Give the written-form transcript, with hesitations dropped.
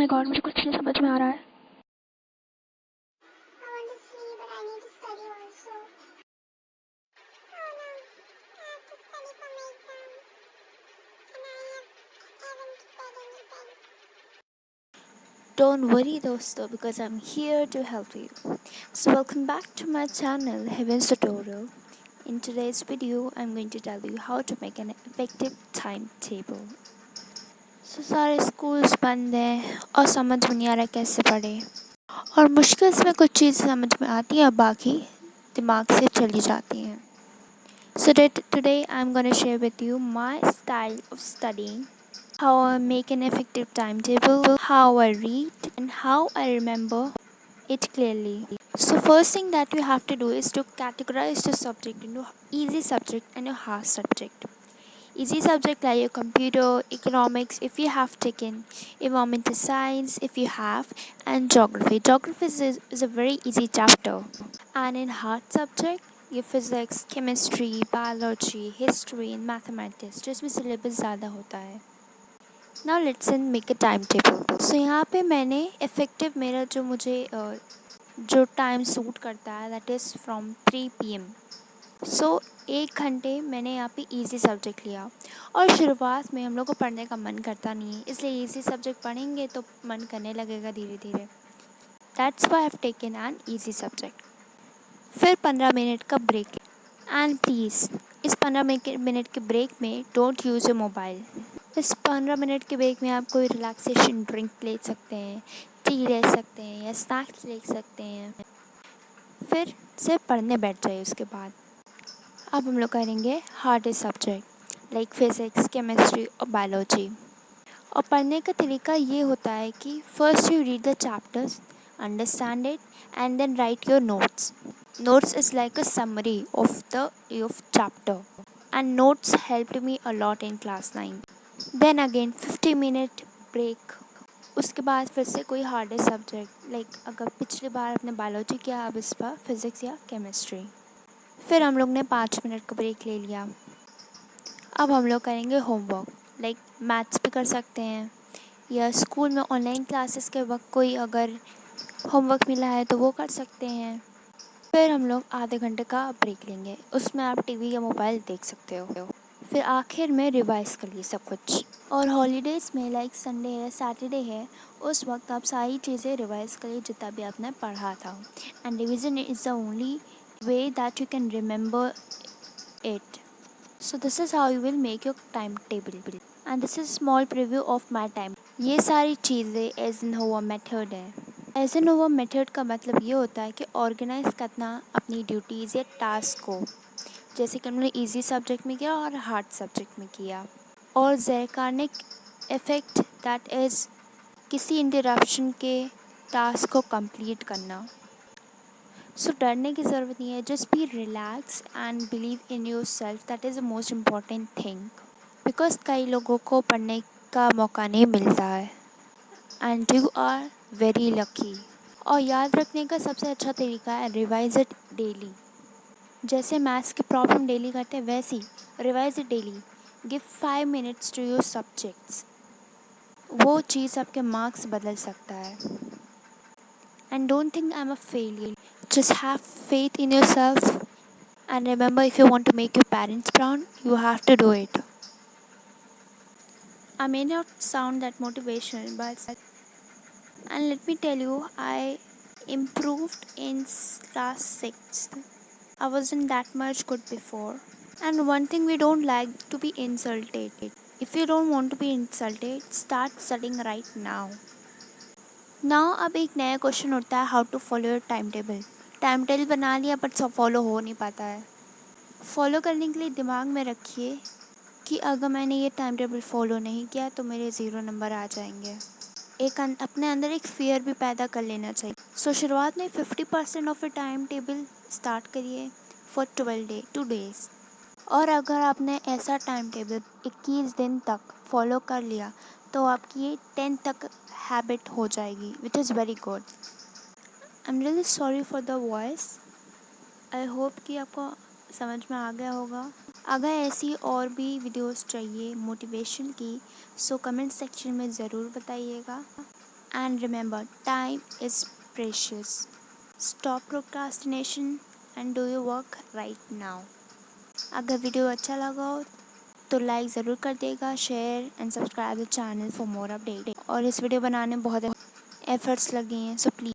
My God, मुझे कुछ नहीं समझ में आ रहा है। I want to sleep, but I need to study also. Oh no, I have to study for my exam. And I haven't read anything. Don't worry दोस्तों, because I'm here to help you. So welcome back to my channel Heaven's Tutorial. In today's video, I'm going to tell you how to make an effective timetable. So सारे schools बंद हैं और समझ में नहीं आ रहा कैसे पढ़े, और मुश्किल से कुछ चीज़ें समझ में आती हैं और बाकी दिमाग से चली जाती हैं. So today I'm going to share with you my style of studying, how I make an effective timetable, how I read, and how I remember it clearly. So first thing that you have to do is to categorize the subject into easy subject and a hard subject. Easy subject like your computer, economics if you have taken, environmental science if you have, and geography. Geography is a very easy chapter. And in hard subject, your physics, chemistry, biology, history and mathematics जिसमें syllabus ज़्यादा होता है. Now let's make a timetable. So यहाँ पे मैंने effective मेरा जो मुझे जो टाइम सूट करता है दैट इज़ फ्रॉम 3 PM. सो 1 घंटे मैंने यहाँ पे इजी सब्जेक्ट लिया, और शुरुआत में हम लोग को पढ़ने का मन करता नहीं है, इसलिए इजी सब्जेक्ट पढ़ेंगे तो मन करने लगेगा धीरे धीरे. That's why I have taken an easy subject. फिर 15 मिनट का ब्रेक. एंड प्लीज़ इस 15 मिनट के ब्रेक में डोंट यूज़ योर मोबाइल. इस 15 मिनट के ब्रेक में आप कोई रिलैक्सेशन ड्रिंक ले सकते हैं, टी ले सकते हैं या स्नैक्स ले सकते हैं. फिर से पढ़ने बैठ जाइए. उसके बाद अब हम लोग करेंगे hardest subject like physics, chemistry और बायोलॉजी. और पढ़ने का तरीका ये होता है कि first you read the chapters, understand it and then write your notes. Notes is like a summary of the chapter, and notes helped me a lot in class 9. Then again 50-minute break. उसके बाद फिर से कोई hardest subject like अगर पिछली बार आपने biology किया, अब इस बार फिज़िक्स या केमिस्ट्री. फिर हम लोग ने 5 मिनट का ब्रेक ले लिया. अब हम लोग करेंगे होमवर्क लाइक मैथ्स भी कर सकते हैं, या स्कूल में ऑनलाइन क्लासेस के वक्त कोई अगर होमवर्क मिला है तो वो कर सकते हैं. फिर हम लोग आधे घंटे का ब्रेक लेंगे, उसमें आप टीवी या मोबाइल देख सकते हो. फिर आखिर में रिवाइज़ कर लिए सब कुछ. और हॉलीडेज़ में लाइक संडे है, सैटरडे है, उस वक्त आप सारी चीज़ें रिवाइज़ करिए जितना भी आपने पढ़ा था. And revision is the only way that you can remember it. So this is how you will make your timetable. And this is small preview of my time. ये सारी चीज़ें एज़नोवा मेथड है. एज़नोवा मेथड का मतलब ये होता है कि ऑर्गेनाइज करना अपनी ड्यूटीज़ या टास्क को, जैसे कि हमने इजी सब्जेक्ट में किया और हार्ड सब्जेक्ट में किया. और ज़ैकार्निक इफ़ेक्ट दैट इज़ किसी इंटरप्शन के टास्क को कंप्लीट करना. सो डरने की ज़रूरत नहीं है, just be relax and believe in yourself. That is the most important thing, because कई लोगों को पढ़ने का मौका नहीं मिलता है and you are very lucky. और याद रखने का सबसे अच्छा तरीका है रिवाइज इट डेली. जैसे मैथ्स की प्रॉब्लम डेली करते हैं वैसे ही revise it daily. Give 5 minutes to your subjects. वो चीज़ आपके मार्क्स बदल सकता है. And don't think I am a failure. Just have faith in yourself, and remember, if you want to make your parents proud, you have to do it. I may not sound that motivational, but and let me tell you, I improved in class 6th. I wasn't that much good before. And one thing, we don't like to be insulted. If you don't want to be insulted, start studying right now. Now अब एक नया question उठता है, how to follow your time table. Time table बना लिया but सब follow हो नहीं पाता है. फॉलो करने के लिए दिमाग में रखिए कि अगर मैंने ये टाइम टेबल फॉलो नहीं किया तो मेरे 0 नंबर आ जाएंगे. अपने अंदर एक फ़ियर भी पैदा कर लेना चाहिए. सो शुरुआत में 50% of A time table start करिए फॉर 2 डेज़. और अगर आपने ऐसा टाइम टेबल 21 दिन तक फॉलो कर लिया तो आपकी ये 10 तक हैबिट हो जाएगी, which is very good. I am really sorry for the voice. I hope कि आपको समझ में आ गया होगा. अगर ऐसी और भी वीडियोस चाहिए मोटिवेशन की, सो कमेंट सेक्शन में ज़रूर बताइएगा. And remember, time is precious. Stop procrastination and do your work right now. अगर वीडियो अच्छा लगा हो तो लाइक ज़रूर कर देगा, share and subscribe the channel for more update. और इस वीडियो बनाने में बहुत एफर्ट्स लगे हैं, सो प्लीज़